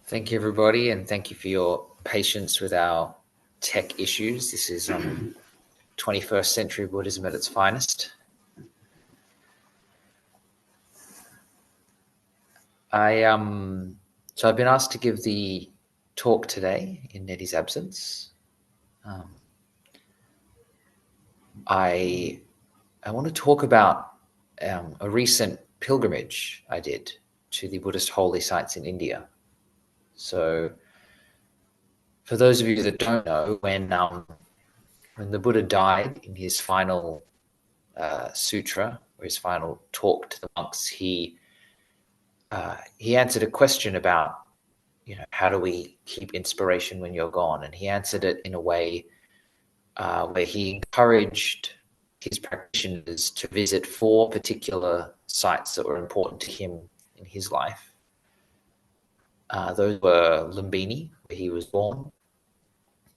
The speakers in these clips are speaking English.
Thank you, everybody, and thank you for your patience with our tech issues. This is 21st century Buddhism at its finest. So I've been asked to give the talk today in Nettie's absence. I want to talk about a recent pilgrimage I did to the Buddhist holy sites in India. So, for those of you that don't know, when the Buddha died in his final sutra, or his final talk to the monks, he answered a question about, how do we keep inspiration when you're gone? And he answered it in a way where he encouraged his practitioners to visit 4 particular sites that were important to him in his life. Those were Lumbini, where he was born,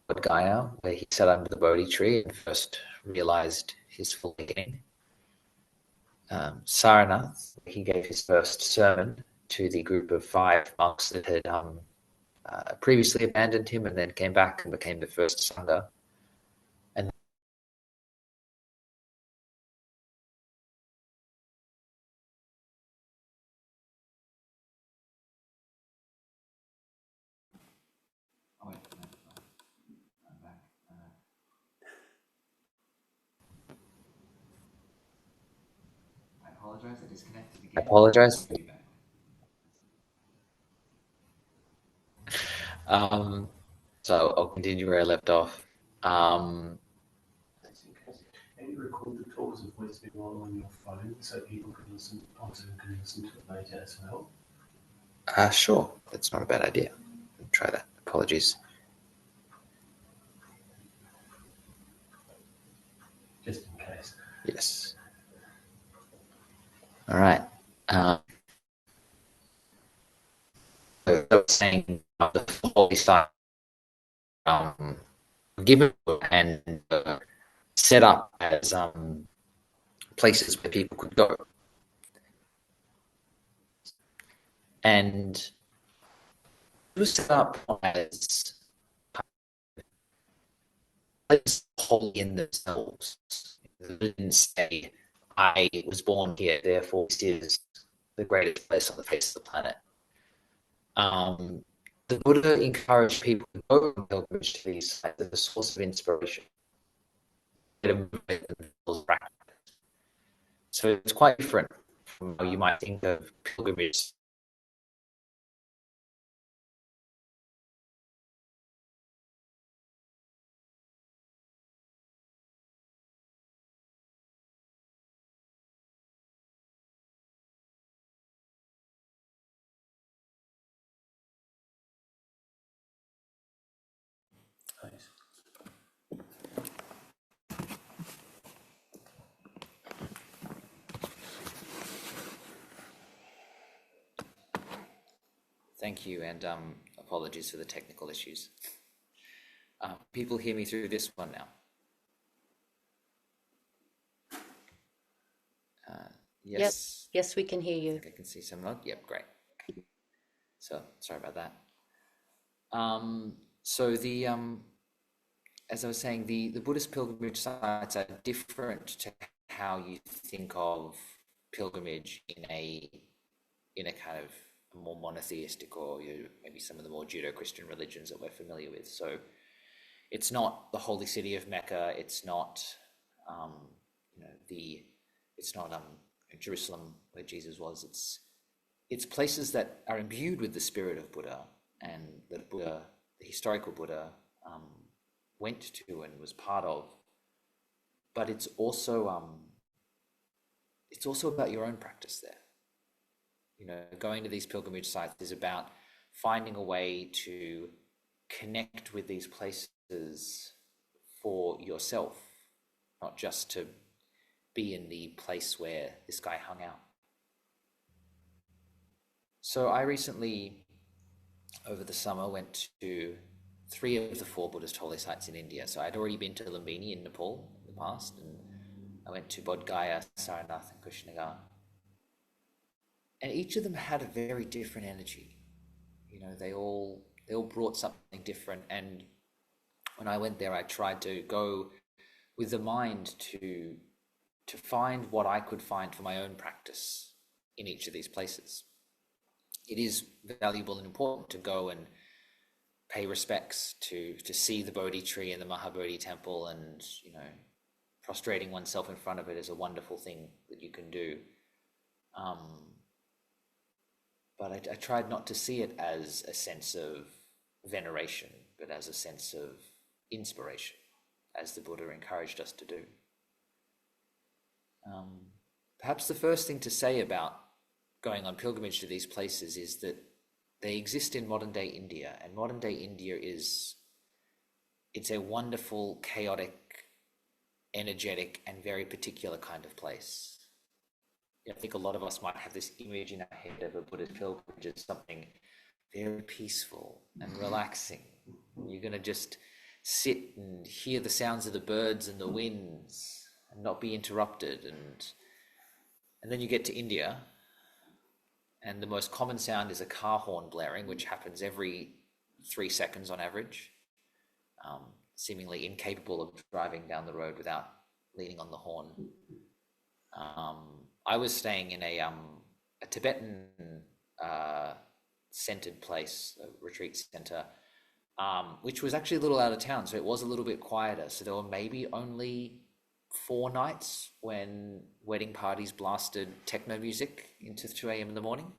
Bodh Gaya, where he sat under the Bodhi tree and first realized his full being, Saranath, where he gave his first sermon to the group of 5 monks that had previously abandoned him and then came back and became the first Sangha. And I apologize, I disconnected again. I apologize. So I'll continue where I left off. Can you record the talk as a voice memo on your phone so people can listen to it later as well? Sure, that's not a bad idea. I'll try that. Apologies. Just in case. Yes. All right. So I was saying the holy site given and set up as places where people could go. And it was set up as places holy in themselves. It didn't say, I was born here, therefore this is the greatest place on the face of the planet. The Buddha encouraged people to go on pilgrimage to these sites as a source of inspiration. So it's quite different from how you might think of pilgrimage. Nice. Thank you, and apologies for the technical issues. People hear me through this one now. Yes. Yes, we can hear I you. think I can see some nod. Yep, great. So sorry about that. So as I was saying, the Buddhist pilgrimage sites are different to how you think of pilgrimage in a kind of a more monotheistic or maybe some of the more Judeo-Christian religions that we're familiar with. So it's not the holy city of Mecca. It's not it's not Jerusalem where Jesus was. It's places that are imbued with the spirit of Buddha, and that Buddha, the historical Buddha, went to and was part of. But it's also about your own practice there. Going to these pilgrimage sites is about finding a way to connect with these places for yourself, not just to be in the place where this guy hung out. So I recently, over the summer, went to 3 of the 4 Buddhist holy sites in India. So I'd already been to Lumbini in Nepal in the past, and I went to Bodh Gaya, Saranath, and Kushinagar. And each of them had a very different energy. they all brought something different. And when I went there, I tried to go with the mind to find what I could find for my own practice in each of these places. It is valuable and important to go and pay respects, to see the Bodhi tree in the Mahabodhi temple, and prostrating oneself in front of it is a wonderful thing that you can do. But I tried not to see it as a sense of veneration, but as a sense of inspiration, as the Buddha encouraged us to do. Perhaps the first thing to say about going on pilgrimage to these places is that they exist in modern-day India, and modern-day India it's a wonderful, chaotic, energetic, and very particular kind of place. I think a lot of us might have this image in our head of a Buddhist pilgrimage as something very peaceful and relaxing. You're going to just sit and hear the sounds of the birds and the winds and not be interrupted. And then you get to India, and the most common sound is a car horn blaring, which happens every 3 seconds on average, seemingly incapable of driving down the road without leaning on the horn. I was staying in a Tibetan centered place, a retreat center, which was actually a little out of town, so it was a little bit quieter. So there were maybe only 4 nights when wedding parties blasted techno music into 2 a.m. in the morning.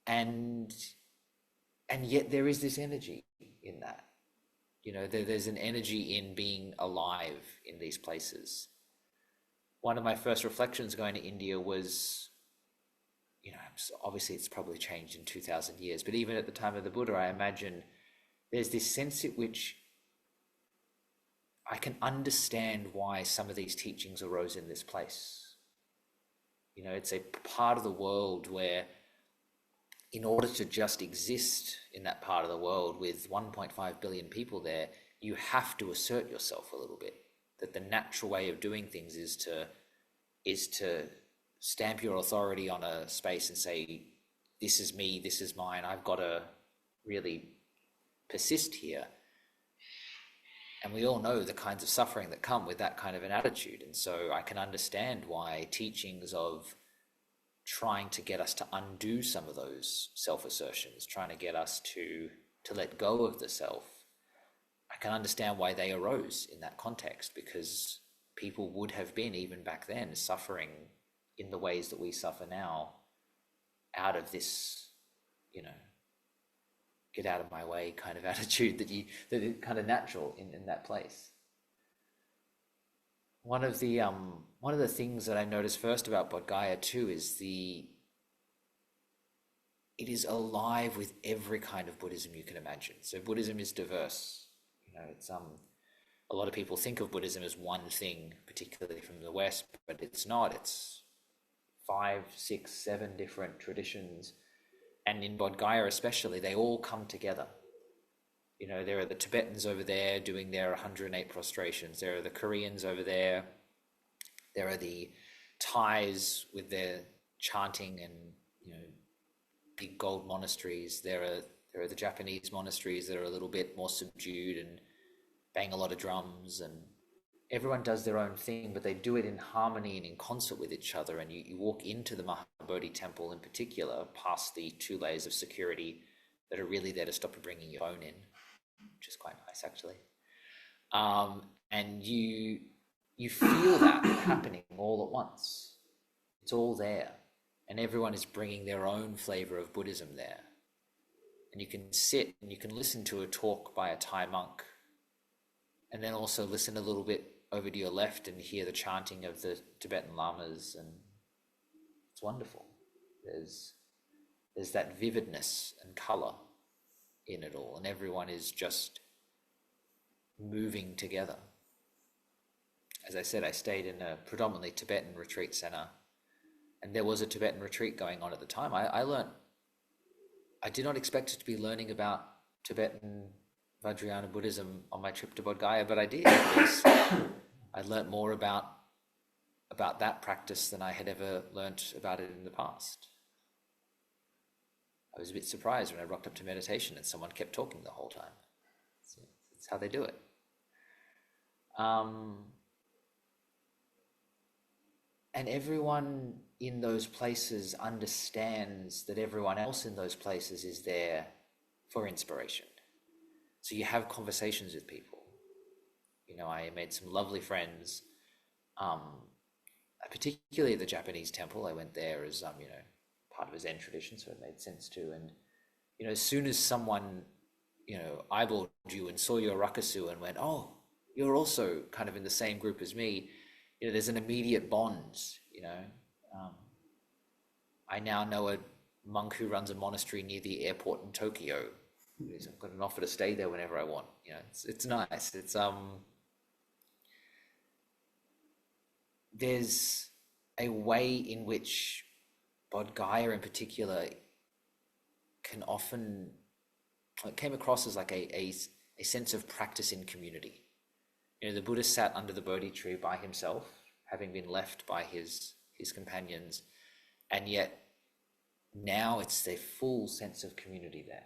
And yet there is this energy in that. There's an energy in being alive in these places. One of my first reflections going to India was, obviously it's probably changed in 2,000 years, but even at the time of the Buddha, I imagine there's this sense at which I can understand why some of these teachings arose in this place. It's a part of the world where, in order to just exist in that part of the world with 1.5 billion people there, you have to assert yourself a little bit. That the natural way of doing things is to stamp your authority on a space and say, this is me, this is mine, I've got to really persist here. And we all know the kinds of suffering that come with that kind of an attitude. And so I can understand why teachings of trying to get us to undo some of those self-assertions, trying to get us to let go of the self, I can understand why they arose in that context, because people would have been, even back then, suffering in the ways that we suffer now out of this, get out of my way kind of attitude that is kind of natural in that place. One of the things that I noticed first about Bodh Gaya too is it is alive with every kind of Buddhism you can imagine. So Buddhism is diverse. It's a lot of people think of Buddhism as one thing, particularly from the West, but it's not. It's 5, 6, 7 different traditions, and in Bodh Gaya especially, they all come together. There are the Tibetans over there doing their 108 prostrations. There are the Koreans over there. There are the Thais with their chanting and big gold monasteries. There are the Japanese monasteries that are a little bit more subdued and bang a lot of drums, and everyone does their own thing, but they do it in harmony and in concert with each other. And you walk into the Mahabodhi temple in particular, past the 2 layers of security that are really there to stop you bringing your phone in, which is quite nice actually. And you feel that happening all at once. It's all there, and everyone is bringing their own flavor of Buddhism there. And you can sit and you can listen to a talk by a Thai monk, and then also listen a little bit over to your left and hear the chanting of the Tibetan lamas, and it's wonderful. There's that vividness and color in it all, and everyone is just moving together. As I said, I stayed in a predominantly Tibetan retreat center, and there was a Tibetan retreat going on at the time. I did not expect to be learning about Tibetan Vajrayana Buddhism on my trip to Bodh Gaya, but I did. I learnt more about that practice than I had ever learnt about it in the past. I was a bit surprised when I rocked up to meditation and someone kept talking the whole time. It's how they do it. And everyone in those places understands that everyone else in those places is there for inspiration. So you have conversations with people. I made some lovely friends, particularly at the Japanese temple. I went there as, part of a Zen tradition, so it made sense too. And, as soon as someone, eyeballed you and saw your rakusu and went, oh, you're also kind of in the same group as me, there's an immediate bond, I now know a monk who runs a monastery near the airport in Tokyo. I've got an offer to stay there whenever I want. It's nice. There's a way in which Bodh Gaya in particular can often, it came across as like a sense of practice in community. The Buddha sat under the Bodhi tree by himself, having been left by his companions, and yet now it's the full sense of community there.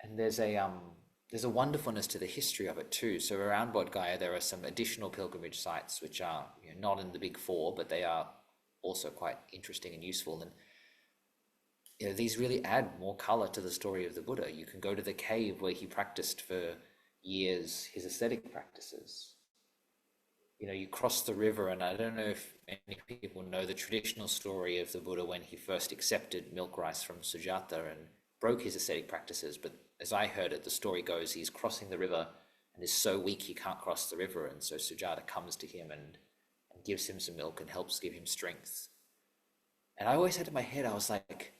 And there's a wonderfulness to the history of it too. So around Bodh Gaya there are some additional pilgrimage sites which are not in the big four, but they are also quite interesting and useful. And these really add more color to the story of the Buddha. You can go to the cave where he practiced for years his ascetic practices. You cross the river, and I don't know if many people know the traditional story of the Buddha when he first accepted milk rice from Sujata and broke his ascetic practices. But as I heard it, the story goes, he's crossing the river and is so weak he can't cross the river. And so Sujata comes to him and gives him some milk and helps give him strength. And I always had in my head, I was like,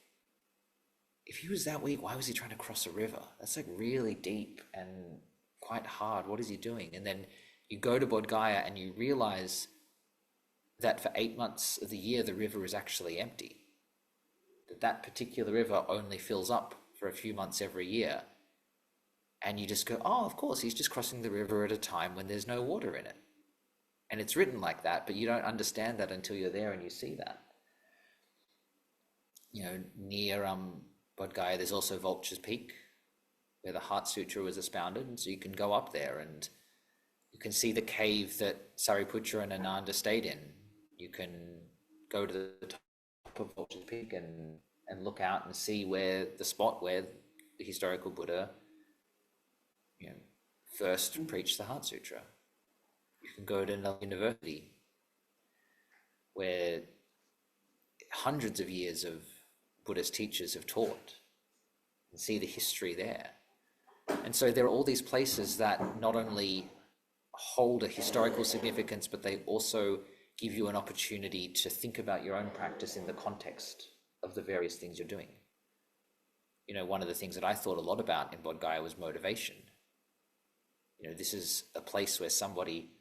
if he was that weak, why was he trying to cross a river? That's like really deep and quite hard. What is he doing? And then you go to Bodh Gaya and you realize that for 8 months of the year, the river is actually empty. That particular river only fills up for a few months every year. And you just go, oh, of course, he's just crossing the river at a time when there's no water in it. And it's written like that, but you don't understand that until you're there and you see that. Near Bodh Gaya, there's also Vulture's Peak, where the Heart Sutra was expounded. And so you can go up there and you can see the cave that Sariputra and Ananda stayed in. You can go to the top of Vulture's Peak and look out and see where the spot where the historical Buddha first preached the Heart Sutra. You can go to another university where hundreds of years of Buddhist teachers have taught and see the history there. And so there are all these places that not only hold a historical significance, but they also give you an opportunity to think about your own practice in the context of the various things you're doing. One of the things that I thought a lot about in Bodh Gaya was motivation. This is a place where somebody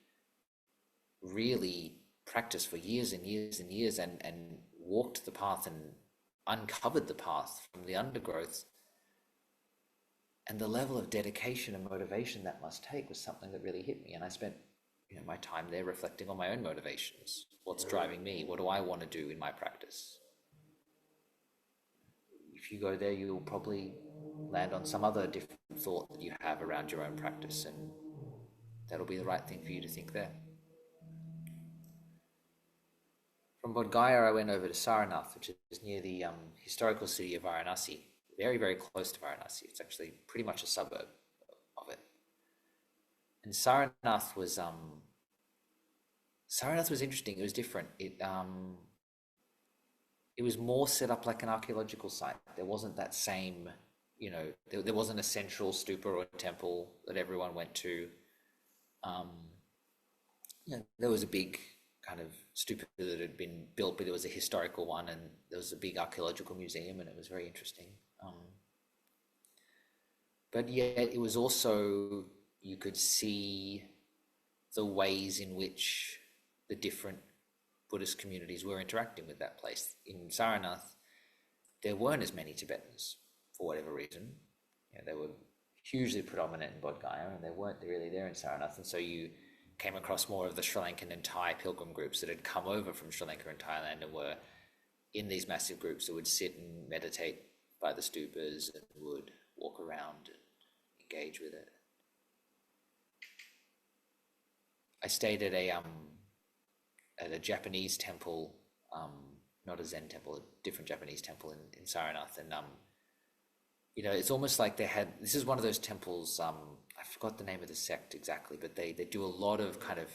really practiced for years and years and years and walked the path and uncovered the path from the undergrowth. And the level of dedication and motivation that must take was something that really hit me. And I spent my time there reflecting on my own motivations. What's driving me? What do I want to do in my practice? If you go there, you'll probably land on some other different thought that you have around your own practice, and that'll be the right thing for you to think there. From Bodh Gaya, I went over to Saranath, which is near the historical city of Varanasi, very, very close to Varanasi. It's actually pretty much a suburb of it. And Saranath was interesting. It was different. It was more set up like an archaeological site. There wasn't that same, there wasn't a central stupa or temple that everyone went to. There was a big kind of stupa that had been built, but it was a historical one, and there was a big archaeological museum, and it was very interesting. But yet it was also, you could see the ways in which the different Buddhist communities were interacting with that place. In Saranath, there weren't as many Tibetans for whatever reason. They were hugely predominant in Bodh Gaya, and they weren't really there in Saranath. And so you came across more of the Sri Lankan and Thai pilgrim groups that had come over from Sri Lanka and Thailand and were in these massive groups that would sit and meditate by the stupas and would walk around and engage with it. I stayed at a Japanese temple, not a Zen temple, a different Japanese temple in Saranath, and it's almost like this is one of those temples, I forgot the name of the sect exactly, but they do a lot of kind of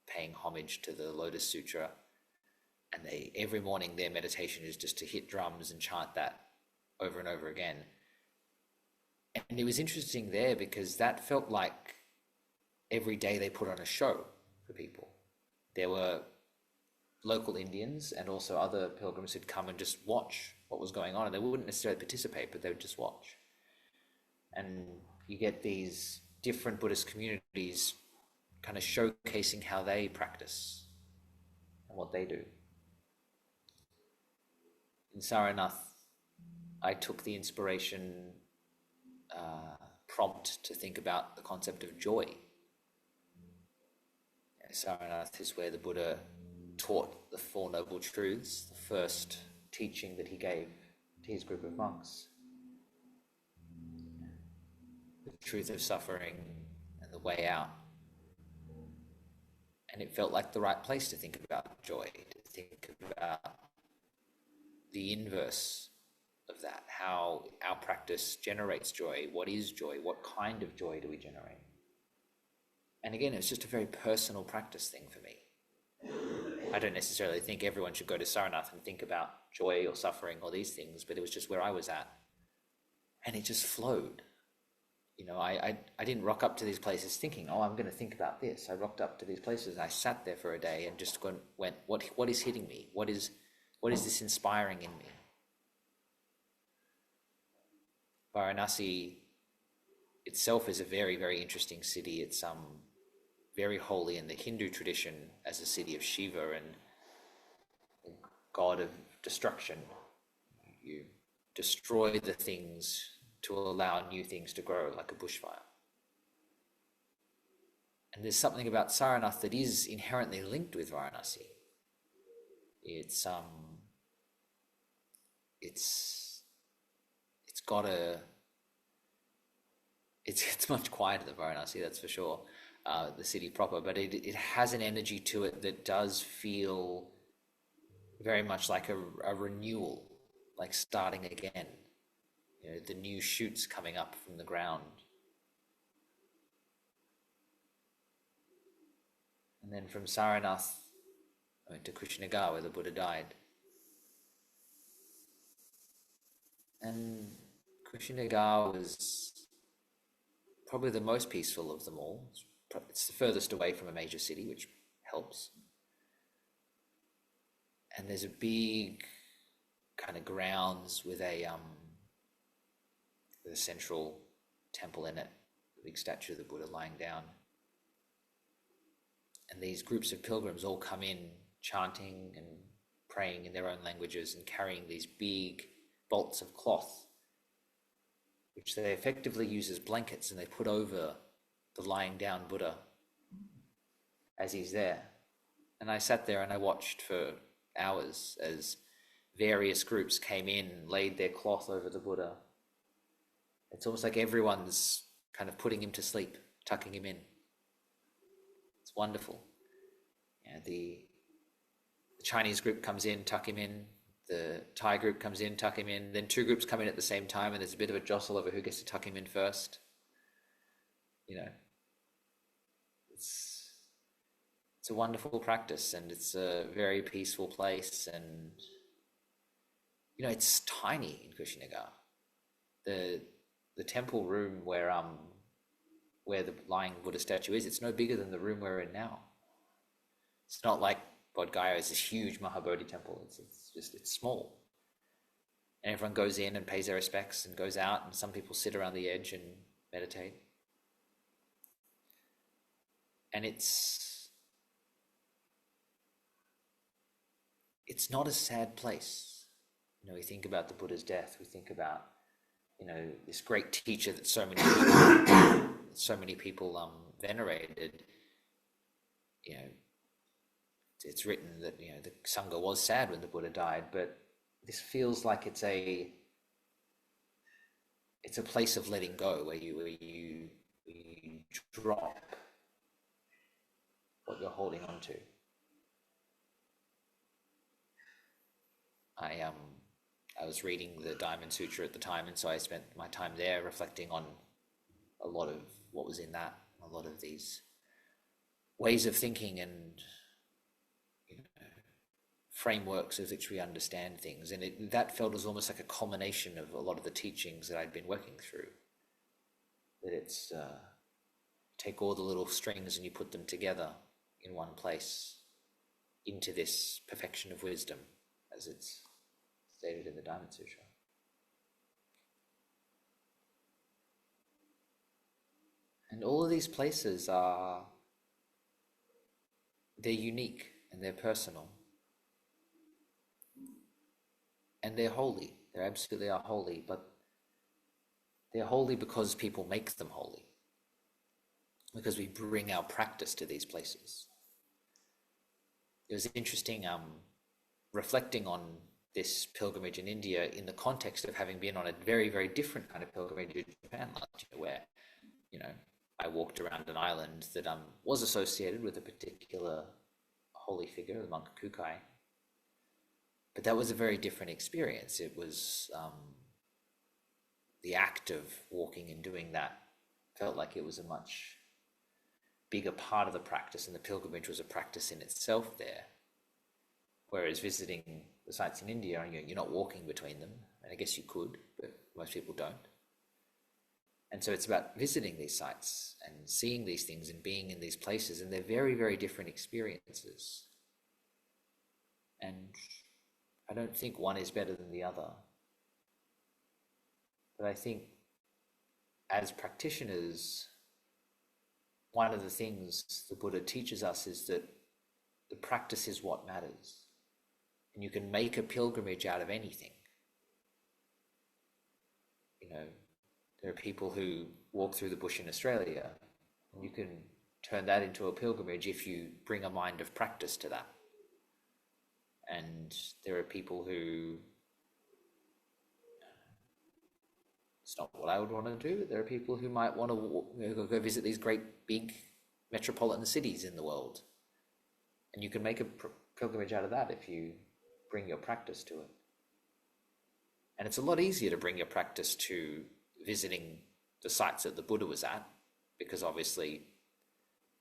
paying homage to the Lotus Sutra, and every morning their meditation is just to hit drums and chant that over and over again. And it was interesting there because that felt like every day they put on a show for people. There were local Indians and also other pilgrims who'd come and just watch what was going on, and they wouldn't necessarily participate, but they would just watch. And you get these different Buddhist communities kind of showcasing how they practice and what they do. In Saranath, I took the inspiration prompt to think about the concept of joy. And Saranath is where the Buddha taught the Four Noble Truths, the first teaching that he gave to his group of monks. The truth of suffering and the way out. And it felt like the right place to think about joy, to think about the inverse of that, how our practice generates joy. What is joy? What kind of joy do we generate? And again, it's just a very personal practice thing for me. I don't necessarily think everyone should go to Saranath and think about joy or suffering or these things, but it was just where I was at. And it just flowed. I didn't rock up to these places thinking, I'm going to think about this. I rocked up to these places and I sat there for a day and just went, what is hitting me? What is this inspiring in me? Varanasi itself is a very, very interesting city. It's very holy in the Hindu tradition as a city of Shiva and the god of destruction. You destroy the things to allow new things to grow, like a bushfire. And there's something about Saranath that is inherently linked with Varanasi. It's much quieter than Varanasi, that's for sure, the city proper, but it has an energy to it that does feel very much like a renewal, like starting again. The new shoots coming up from the ground. And then from Saranath, I went to Krishnagara, where the Buddha died. And Krishnagara was probably the most peaceful of them all. It's the furthest away from a major city, which helps. And there's a big kind of grounds with a central temple in it, a big statue of the Buddha lying down. And these groups of pilgrims all come in chanting and praying in their own languages and carrying these big bolts of cloth, which they effectively use as blankets, and they put over the lying down Buddha as he's there. And I sat there and I watched for hours as various groups came in, laid their cloth over the Buddha. It's almost like everyone's kind of putting him to sleep, tucking him in. It's wonderful. The Chinese group comes in, tuck him in. The Thai group comes in, tuck him in. Then two groups come in at the same time, and there's a bit of a jostle over who gets to tuck him in first. It's a wonderful practice, and it's a very peaceful place, and it's tiny in Krishnagara. The temple room where the lying Buddha statue is, it's no bigger than the room we're in now. It's not like Bodh Gaya is this huge Mahabodhi temple. It's small. And everyone goes in and pays their respects and goes out, and some people sit around the edge and meditate. And it's not a sad place. We think about the Buddha's death. We think about this great teacher that so many people venerated. it's written that the Sangha was sad when the Buddha died, but this feels like it's a place of letting go, where you drop what you're holding on to. I was reading the Diamond Sutra at the time, and so I spent my time there reflecting on a lot of what was in that, a lot of these ways of thinking and frameworks of which we understand things. And that felt as almost like a culmination of a lot of the teachings that I'd been working through. That it's take all the little strings and you put them together in one place into this perfection of wisdom, as it's stated in the Diamond Sutra. And all of these places they're unique and they're personal. And they're holy. They absolutely are holy, but they're holy because people make them holy. Because we bring our practice to these places. It was interesting reflecting on this pilgrimage in India in the context of having been on a very, very different kind of pilgrimage in Japan, where, I walked around an island that was associated with a particular holy figure, the monk Kukai. But that was a very different experience. It was the act of walking and doing that felt like it was a much bigger part of the practice, and the pilgrimage was a practice in itself there. Whereas visiting the sites in India, you're not walking between them, and I guess you could, but most people don't. And so it's about visiting these sites and seeing these things and being in these places, and they're very, very different experiences. And I don't think one is better than the other. But I think as practitioners, one of the things the Buddha teaches us is that the practice is what matters. And you can make a pilgrimage out of anything. There are people who walk through the bush in Australia, and you can turn that into a pilgrimage if you bring a mind of practice to that. And there are people who, it's not what I would want to do, but there are people who might want to go visit these great big metropolitan cities in the world. And you can make a pilgrimage out of that if you bring your practice to it. And it's a lot easier to bring your practice to visiting the sites that the Buddha was at, because obviously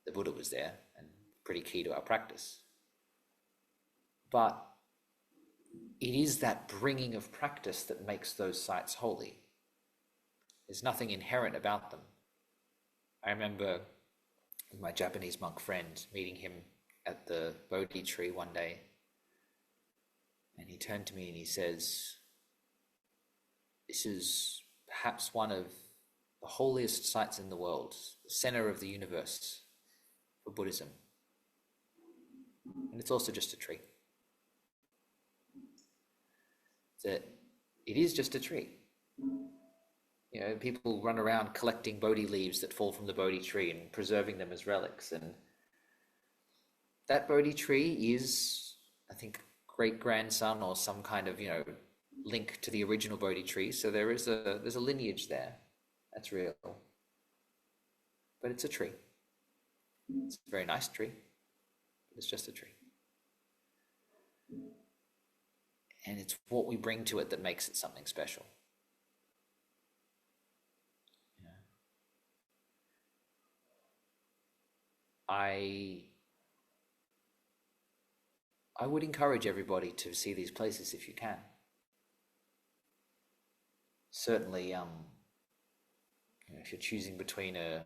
the Buddha was there and pretty key to our practice. But it is that bringing of practice that makes those sites holy. There's nothing inherent about them. I remember my Japanese monk friend meeting him at the Bodhi tree one day, and he turned to me and he says, "This is perhaps one of the holiest sites in the world, the center of the universe for Buddhism. And it's also just a tree." That it is just a tree. People run around collecting Bodhi leaves that fall from the Bodhi tree and preserving them as relics. And that Bodhi tree is, I think, great-grandson or some kind of, link to the original Bodhi tree. So there's a lineage there. That's real. But it's a tree. It's a very nice tree. But it's just a tree. And it's what we bring to it that makes it something special. I would encourage everybody to see these places if you can. Certainly, if you're choosing between a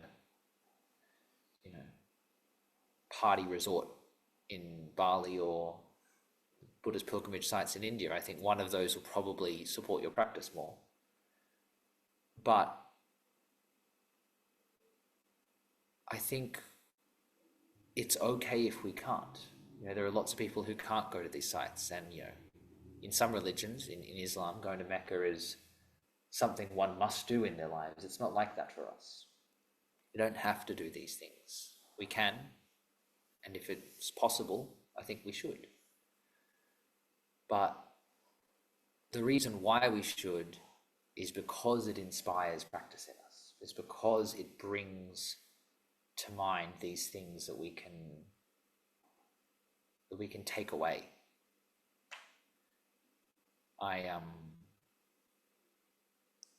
party resort in Bali or Buddhist pilgrimage sites in India, I think one of those will probably support your practice more. But I think it's okay if we can't. There are lots of people who can't go to these sites, and in some religions, in Islam, going to Mecca is something one must do in their lives. It's not like that for us. We don't have to do these things. We can, And if it's possible, I think we should. But the reason why we should is because it inspires practice in us. It's because it brings to mind these things that we can take away.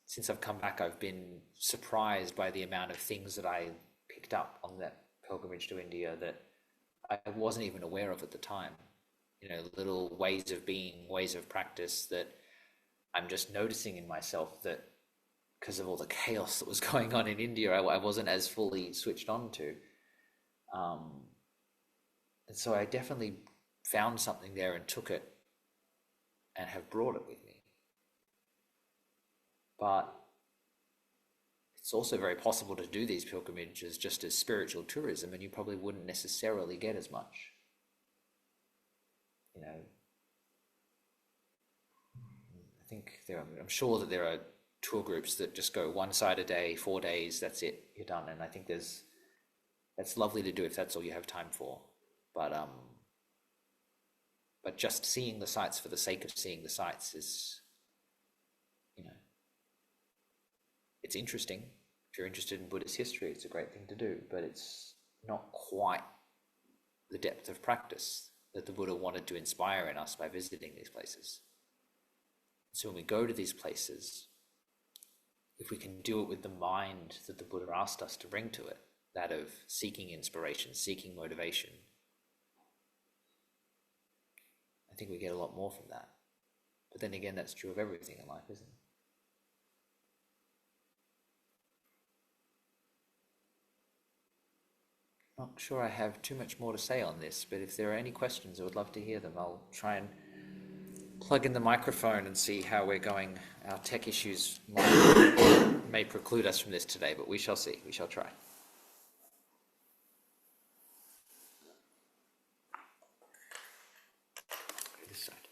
Since I've come back, I've been surprised by the amount of things that I picked up on that pilgrimage to India that I wasn't even aware of at the time. Little ways of being, ways of practice that I'm just noticing in myself, that because of all the chaos that was going on in India, I wasn't as fully switched on to. And so I definitely found something there and took it and have brought it with me. But it's also very possible to do these pilgrimages just as spiritual tourism, and you probably wouldn't necessarily get as much. I'm sure that there are tour groups that just go one side a day, 4 days, that's it, you're done. And I think that's lovely to do if that's all you have time for. But just seeing the sights for the sake of seeing the sights is, it's interesting. If you're interested in Buddhist history, it's a great thing to do, but it's not quite the depth of practice that the Buddha wanted to inspire in us by visiting these places. So when we go to these places, if we can do it with the mind that the Buddha asked us to bring to it, that of seeking inspiration, seeking motivation, I think we get a lot more from that. But then again, that's true of everything in life, isn't it? Not sure I have too much more to say on this, but if there are any questions, I would love to hear them. I'll try and plug in the microphone and see how we're going. Our tech issues may preclude us from this today, but we shall see. We shall try. This side.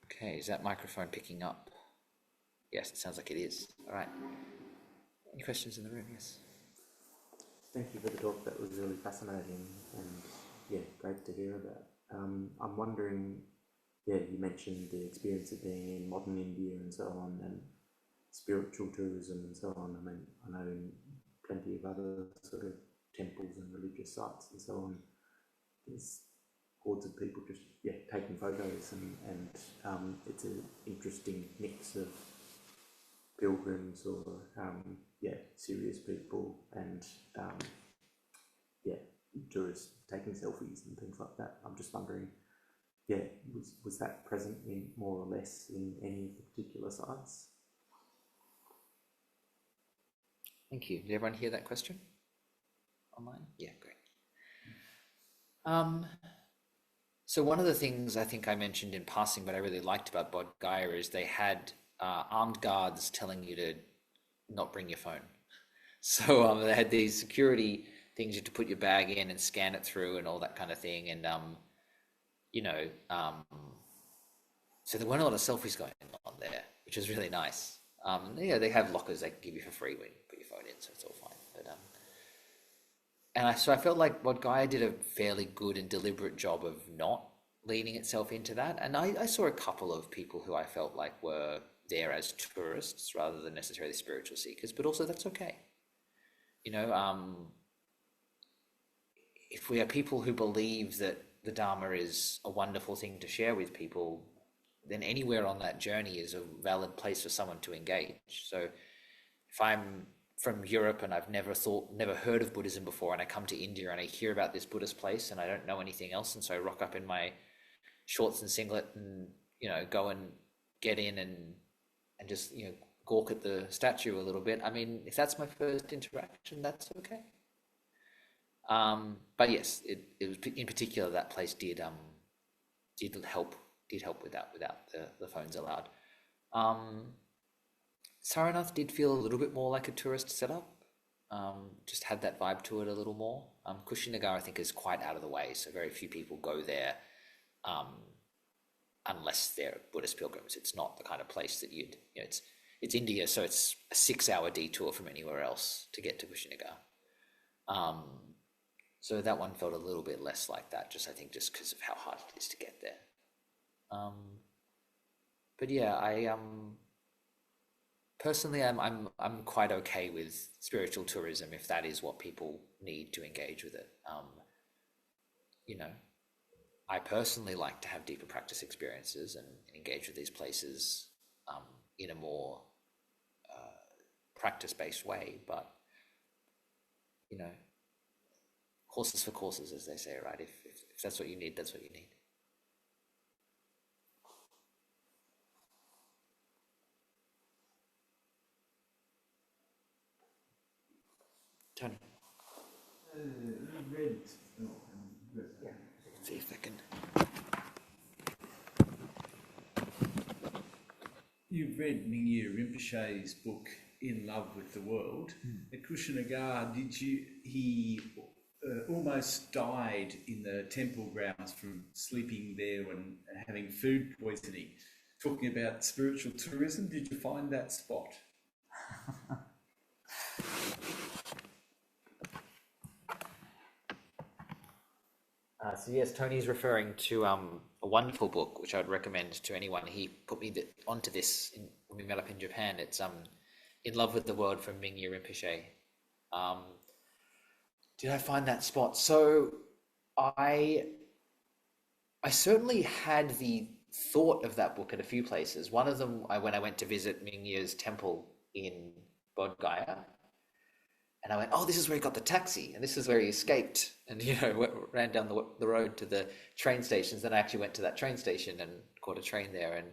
Okay, is that microphone picking up? Yes, it sounds like it is. All right. Any questions in the room? Yes. Thank you for the talk. That was really fascinating and great to hear about. I'm wondering, you mentioned the experience of being in modern India and so on, and spiritual tourism and so on. I mean, I know in plenty of other sort of temples and religious sites and so on, there's hordes of people just taking photos, and it's an interesting mix of pilgrims or serious people and tourists taking selfies and things like that. I'm just wondering, was that present in more or less in any of the particular sites? Thank you. Did everyone hear that question online? Yeah, great. So one of the things I think I mentioned in passing, but I really liked about Bodh Gaya, is they had armed guards telling you to not bring your phone. So they had these security things you had to put your bag in and scan it through and all that kind of thing. And, so there weren't a lot of selfies going on there, which is really nice. They have lockers they can give you for free when you put your phone in, so it's all fine. But, so I felt like Bodh Gaya did a fairly good and deliberate job of not leaning itself into that. And I saw a couple of people who I felt like were there as tourists rather than necessarily spiritual seekers, but also that's okay. If we are people who believe that the Dharma is a wonderful thing to share with people, then anywhere on that journey is a valid place for someone to engage. So if I'm from Europe and I've never heard of Buddhism before, and I come to India and I hear about this Buddhist place and I don't know anything else, and so I rock up in my shorts and singlet and go and get in and just gawk at the statue a little bit. I mean, if that's my first interaction, that's okay. But yes, it was in particular that place did help with that without the phones allowed. Saranath did feel a little bit more like a tourist setup. Just had that vibe to it a little more. Kushinagar I think is quite out of the way, so very few people go there unless they're Buddhist pilgrims. It's not the kind of place that it's India, so it's a 6-hour detour from anywhere else to get to Kushinagar. So that one felt a little bit less like that, just I think just because of how hard it is to get there. But yeah, I personally I'm quite okay with spiritual tourism if that is what people need to engage with it. You know, I personally like to have deeper practice experiences and engage with these places in a more practice-based way. But you know, horses for courses, as they say, right? If that's what you need, that's what you need. Tony, Read. yeah. See if I can. You've read Mingyur Rinpoche's book In Love with the World. At Kushinagar, he almost died in the temple grounds from sleeping there and having food poisoning. Talking about spiritual tourism, did you find that spot? So yes, Tony's referring to a wonderful book which I would recommend to anyone. He put me onto this when we met up in Japan. It's In Love with the World from Mingyur Rinpoche. Did I find that spot? So I certainly had the thought of that book at a few places. One of them, when I went to visit Mingyur's temple in Bodh Gaya, and I went, oh, this is where he got the taxi, and this is where he escaped, and ran down the road to the train stations. Then I actually went to that train station and caught a train there, and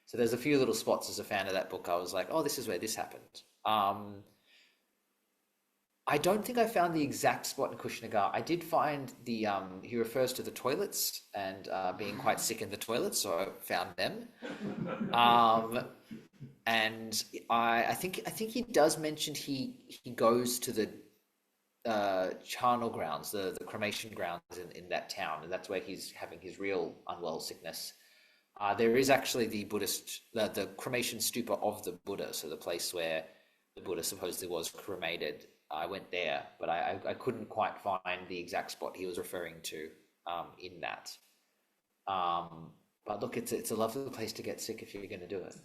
so there's a few little spots as a fan of that book. I was like, oh, this is where this happened. I don't think I found the exact spot in Kushinagar. I did find he refers to the toilets and being quite sick in the toilets, so I found them. And I think he does mention he goes to the charnel grounds, the cremation grounds in that town, and that's where he's having his real unwell sickness. There is actually the Buddhist, the cremation stupa of the Buddha, so the place where the Buddha supposedly was cremated. I went there, but I couldn't quite find the exact spot he was referring to in that. But look, it's a lovely place to get sick if you're going to do it.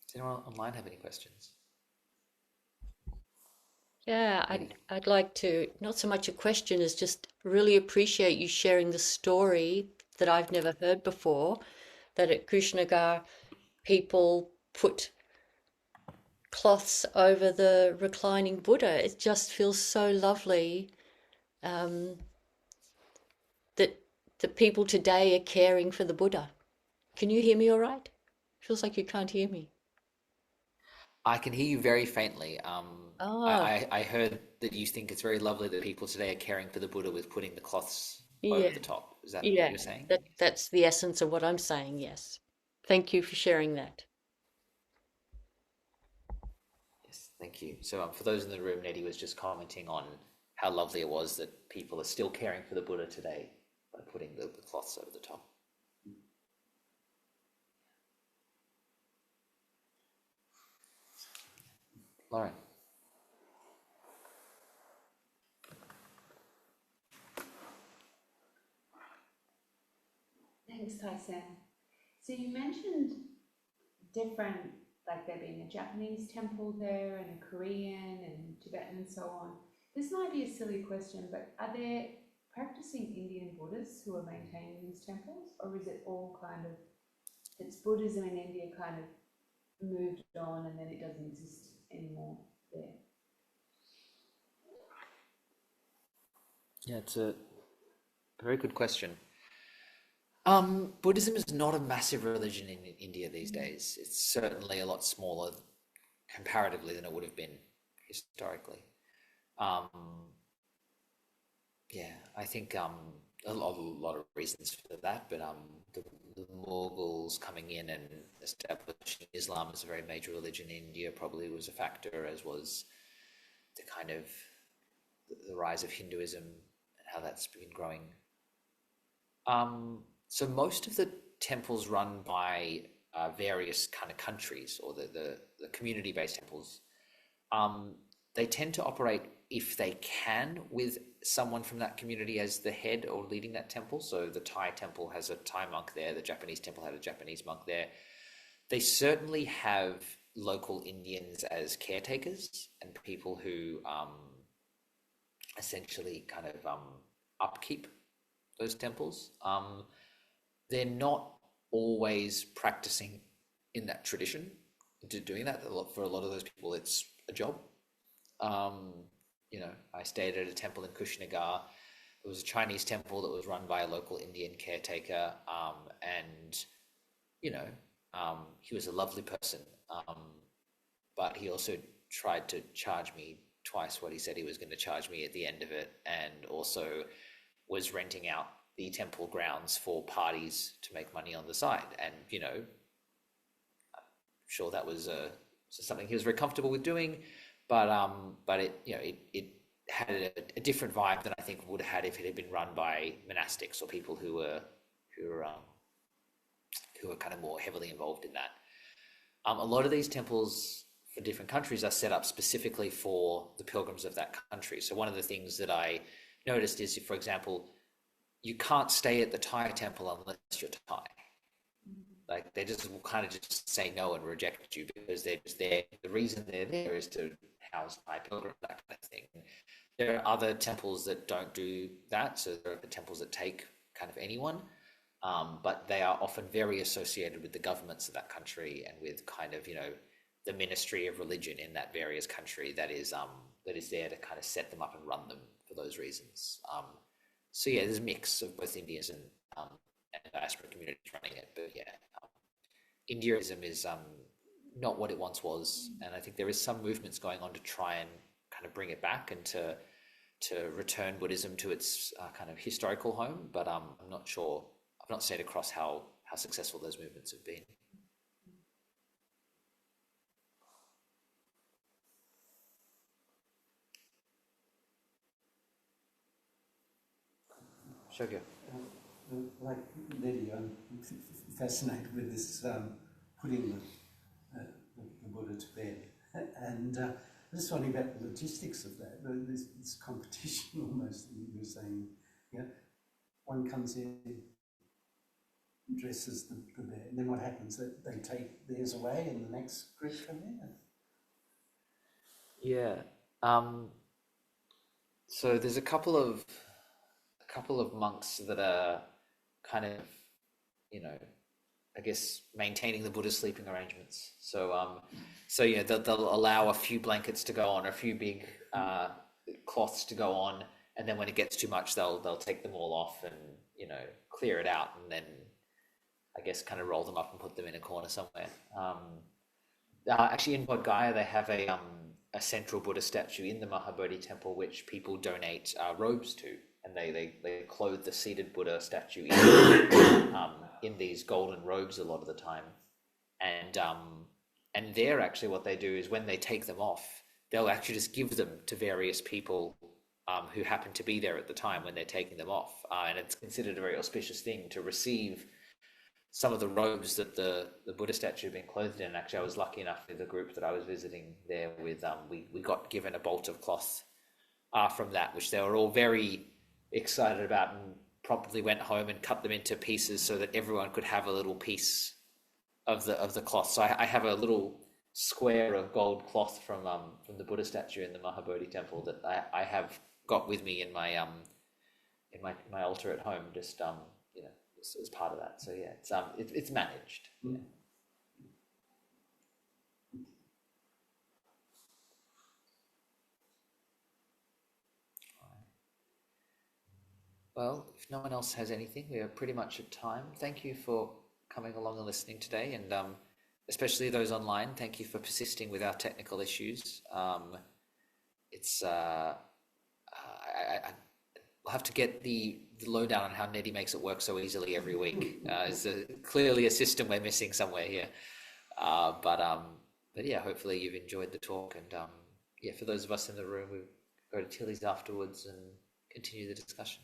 Does anyone online have any questions? Yeah, I'd like to, not so much a question as just really appreciate you sharing the story that I've never heard before, that at Kushinagar people put cloths over the reclining Buddha. It just feels so lovely that the people today are caring for the Buddha. Can you hear me all right? Feels like you can't hear me. I can hear you very faintly. Ah, I heard that you think it's very lovely that people today are caring for the Buddha with putting the cloths over yeah, the top. Is that what yeah. you're saying? That's the essence of what I'm saying, yes. Thank you for sharing that. Yes, thank you. So for those in the room, Nettie was just commenting on how lovely it was that people are still caring for the Buddha today by putting the cloths over the top. Lauren. Thanks, Taisen. So you mentioned different, like there being a Japanese temple there and a Korean and Tibetan and so on. This might be a silly question, but are there practicing Indian Buddhists who are maintaining these temples, or is it all kind of, it's Buddhism in India kind of moved on and then it doesn't exist anymore there? Yeah, it's a very good question. Buddhism is not a massive religion in India these days. It's certainly a lot smaller comparatively than it would have been historically. Yeah, I think a lot of reasons for that, but the Mughals coming in and establishing Islam as a very major religion in India probably was a factor, as was the kind of the rise of Hinduism and how that's been growing. So most of the temples run by various kind of countries, or the community-based temples, they tend to operate, if they can, with someone from that community as the head or leading that temple. So the Thai temple has a Thai monk there, the Japanese temple had a Japanese monk there. They certainly have local Indians as caretakers and people who essentially kind of upkeep those temples. They're not always practicing in that tradition, doing that. For a lot of those people, it's a job. I stayed at a temple in Kushinagar. It was a Chinese temple that was run by a local Indian caretaker, and he was a lovely person, but he also tried to charge me twice what he said he was going to charge me at the end of it, and also was renting out the temple grounds for parties to make money on the side. And I'm sure that was something he was very comfortable with doing, but it had a different vibe than I think would have had if it had been run by monastics or people who were kind of more heavily involved in that. A lot of these temples for different countries are set up specifically for the pilgrims of that country. So one of the things that I noticed is, for example, you can't stay at the Thai temple unless you're Thai. Like, they just will kind of just say no and reject you because they're just there. The reason they're there is to house Thai pilgrims, that kind of thing. There are other temples that don't do that. So there are the temples that take kind of anyone, but they are often very associated with the governments of that country and with kind of, the ministry of religion in that various country that is there to kind of set them up and run them for those reasons. So yeah, there's a mix of both Indians and diaspora communities running it, but yeah, Indiaism is not what it once was, and I think there is some movements going on to try and kind of bring it back and to return Buddhism to its kind of historical home, but I'm not sure. I've not stayed across how successful those movements have been. Shogya. Like Lady, I'm fascinated with this putting the Buddha to bed, and I'm just wondering about the logistics of that. This competition almost that you were saying. One comes in, dresses the bed, and then what happens? They take theirs away, and the next group come in. Yeah. So there's a couple of monks that are kind of, I guess, maintaining the Buddha's sleeping arrangements. So yeah, they'll allow a few blankets to go on, a few big cloths to go on, and then when it gets too much, they'll take them all off and clear it out, and then I guess kind of roll them up and put them in a corner somewhere. Actually, in Bodh Gaya, they have a central Buddha statue in the Mahabodhi temple, which people donate robes to, and they clothe the seated Buddha statue in these golden robes a lot of the time. And there, actually, what they do is when they take them off, they'll actually just give them to various people who happen to be there at the time when they're taking them off. And it's considered a very auspicious thing to receive some of the robes that the Buddha statue had been clothed in. Actually, I was lucky enough with the group that I was visiting there with, we got given a bolt of cloth from that, which they were all very excited about, and promptly went home and cut them into pieces so that everyone could have a little piece of the cloth. So I have a little square of gold cloth from the Buddha statue in the Mahabodhi temple that I have got with me in my altar at home, just as part of that. So yeah, it's managed. Yeah. Well, if no one else has anything, we are pretty much at time. Thank you for coming along and listening today, and especially those online, thank you for persisting with our technical issues. It's we'll have to get the lowdown on how Nettie makes it work so easily every week. It's clearly a system we're missing somewhere here. But yeah, hopefully you've enjoyed the talk, and yeah, for those of us in the room, we'll go to Tilly's afterwards and continue the discussion.